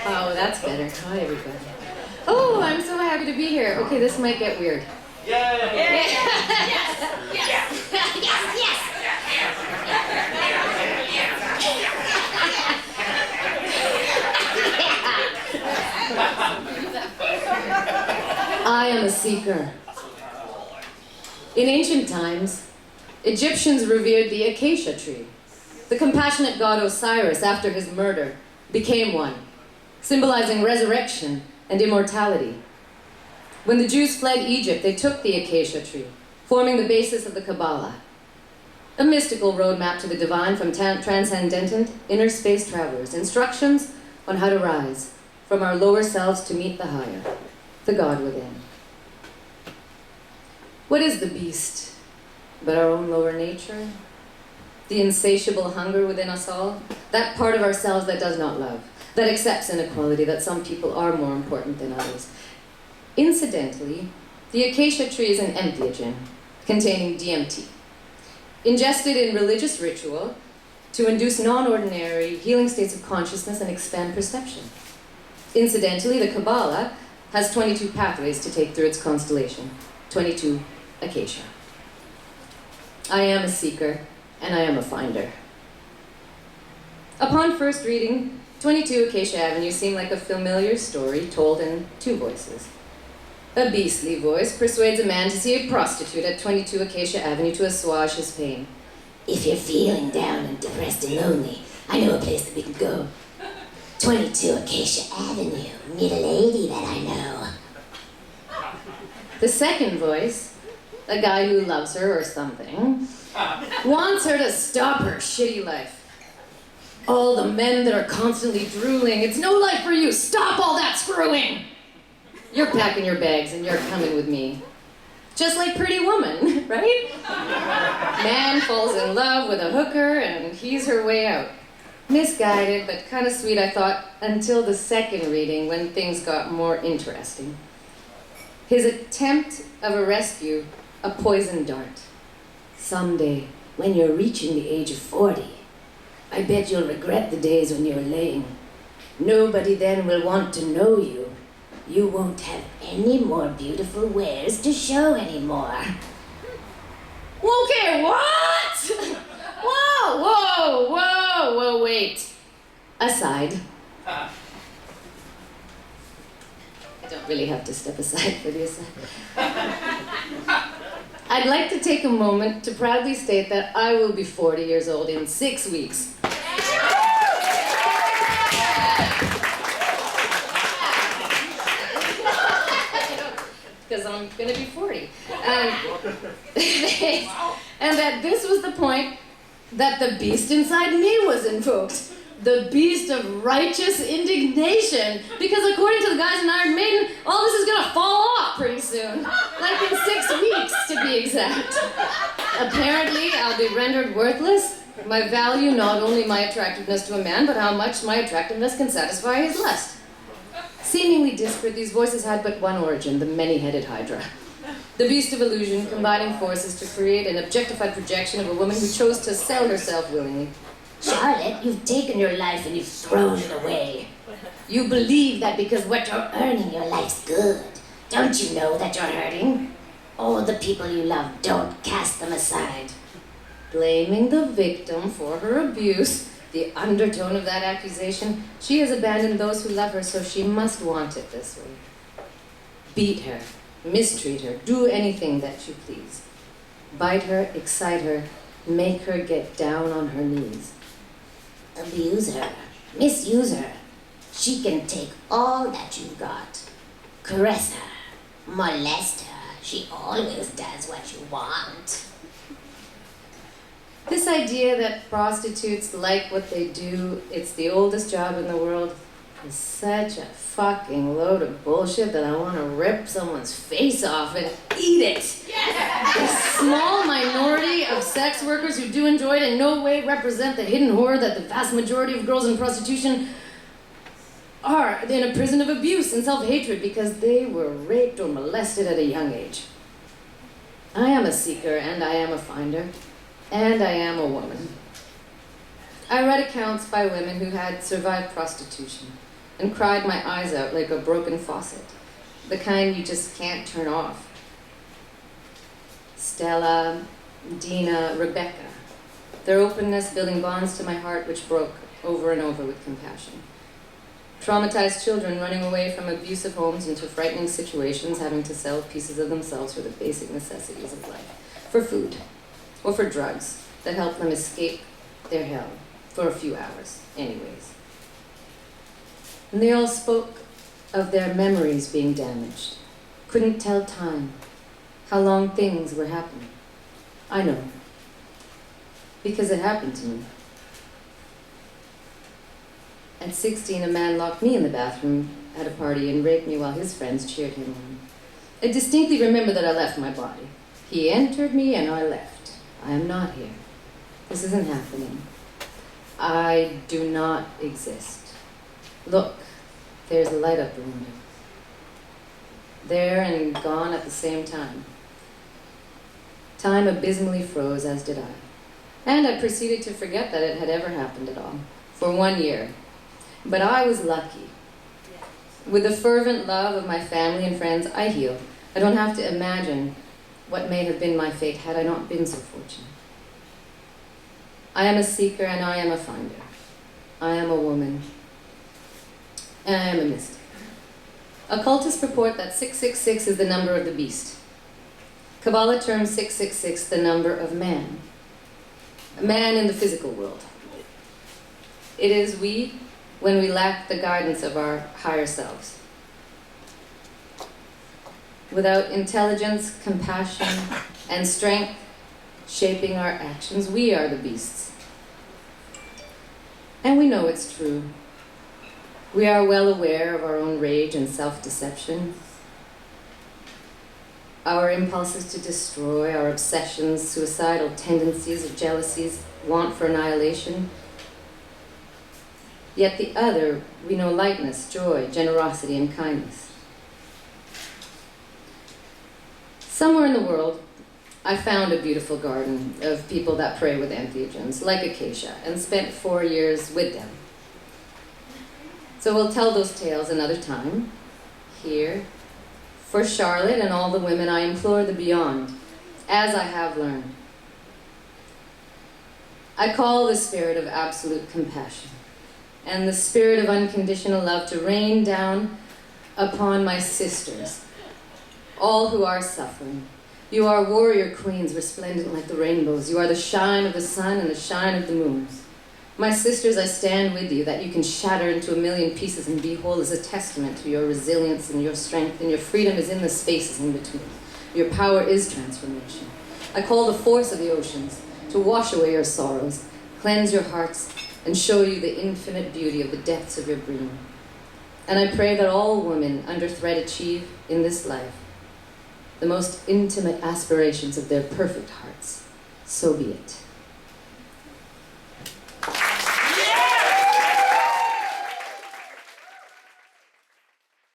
Oh, that's better. Hi, everybody. Oh, I'm so happy to be here. Okay, this might get weird. Yeah. I am a seeker. In ancient times, Egyptians revered the acacia tree. The compassionate god Osiris, after his murder, became one, symbolizing resurrection and immortality. When the Jews fled Egypt, they took the acacia tree, forming the basis of the Kabbalah, a mystical roadmap to the divine from transcendent inner space travelers, instructions on how to rise from our lower selves to meet the higher, the God within. What is the beast but our own lower nature? The insatiable hunger within us all, that part of ourselves that does not love, that accepts inequality, that some people are more important than others. Incidentally, the acacia tree is an entheogen containing DMT, ingested in religious ritual to induce non-ordinary healing states of consciousness and expand perception. Incidentally, the Kabbalah has 22 pathways to take through its constellation, 22 acacia. I am a seeker, and I am a finder. Upon first reading, 22 Acacia Avenue seemed like a familiar story told in two voices. A beastly voice persuades a man to see a prostitute at 22 Acacia Avenue to assuage his pain. If you're feeling down and depressed and lonely, I know a place that we can go. 22 Acacia Avenue, meet a lady that I know. The second voice, a guy who loves her or something, wants her to stop her shitty life. All the men that are constantly drooling, it's no life for you, stop all that screwing! You're packing your bags and you're coming with me. Just like Pretty Woman, right? Man falls in love with a hooker and he's her way out. Misguided, but kind of sweet, I thought, until the second reading when things got more interesting. His attempt of a rescue, a poison dart. Someday, when you're reaching the age of 40, I bet you'll regret the days when you were laying. Nobody then will want to know you. You won't have any more beautiful wares to show anymore. Okay, what? Whoa, wait. Aside. I don't really have to step aside for the aside. I'd like to take a moment to proudly state that I will be 40 years old in 6 weeks. Because I'm going to be 40. And that this was the point that the beast inside me was invoked. The beast of righteous indignation. Because according to the guys in Iron Maiden, all this is going to fall off pretty soon. Like in 6 weeks, to be exact. Apparently, I'll be rendered worthless. My value, not only my attractiveness to a man, but how much my attractiveness can satisfy his lust. Seemingly disparate, these voices had but one origin, the many-headed Hydra. The beast of illusion, combining forces to create an objectified projection of a woman who chose to sell herself willingly. Charlotte, you've taken your life and you've thrown it away. You believe that because what you're Earning your life's good. Don't you know that you're hurting? All the people you love, don't cast them aside. blaming the victim for her abuse, the undertone of that accusation, she has abandoned those who love her, so she must want it this way. Beat her, mistreat her, do anything that you please. Bite her, excite her, make her get down on her knees. Abuse her, misuse her. She can take all that you've got. Caress her, molest her. She always does what you want. This idea that prostitutes like what they do, it's the oldest job in the world, is such a fucking load of bullshit that I want to rip someone's face off and eat it. Yes! The small minority of sex workers who do enjoy it in no way represent the hidden horror that the vast majority of girls in prostitution are in a prison of abuse and self-hatred because they were raped or molested at a young age. I am a seeker and I am a finder. And I am a woman. I read accounts by women who had survived prostitution and cried my eyes out like a broken faucet, the kind you just can't turn off. Stella, Dina, Rebecca, their openness building bonds to my heart which broke over and over with compassion. Traumatized children running away from abusive homes into frightening situations, having to sell pieces of themselves for the basic necessities of life, for food, or for drugs that help them escape their hell for a few hours, anyways. And they all spoke of their memories being damaged, couldn't tell time, how long things were happening. I know, because it happened to me. At 16, a man locked me in the bathroom at a party and raped me while his friends cheered him on. I distinctly remember that I left my body. He entered me and I left. I am not here. This isn't happening. I do not exist. Look, there's a light up the window. There and gone at the same time. Time abysmally froze, as did I. And I proceeded to forget that it had ever happened at all, for 1 year. But I was lucky. With the fervent love of my family and friends, I healed. I don't have to imagine what may have been my fate had I not been so fortunate. I am a seeker and I am a finder. I am a woman. And I am a mystic. Occultists purport that 666 is the number of the beast. Kabbalah terms 666 the number of man. A man in the physical world. It is we when we lack the guidance of our higher selves. Without intelligence, compassion, and strength shaping our actions, we are the beasts. And we know it's true. We are well aware of our own rage and self-deception, our impulses to destroy, our obsessions, suicidal tendencies, jealousies, want for annihilation. Yet the other, we know lightness, joy, generosity, and kindness. Somewhere in the world, I found a beautiful garden of people that pray with entheogens, like Acacia, and spent 4 years with them. So we'll tell those tales another time, here. For Charlotte and all the women, I implore the beyond, as I have learned. I call the spirit of absolute compassion and the spirit of unconditional love to rain down upon my sisters, all who are suffering. You are warrior queens, resplendent like the rainbows. You are the shine of the sun and the shine of the moon. My sisters, I stand with you, that you can shatter into a million pieces and be whole, as a testament to your resilience and your strength, and your freedom is in the spaces in between. Your power is transformation. I call the force of the oceans to wash away your sorrows, cleanse your hearts, and show you the infinite beauty of the depths of your being. And I pray that all women under threat achieve in this life the most intimate aspirations of their perfect hearts. So be it.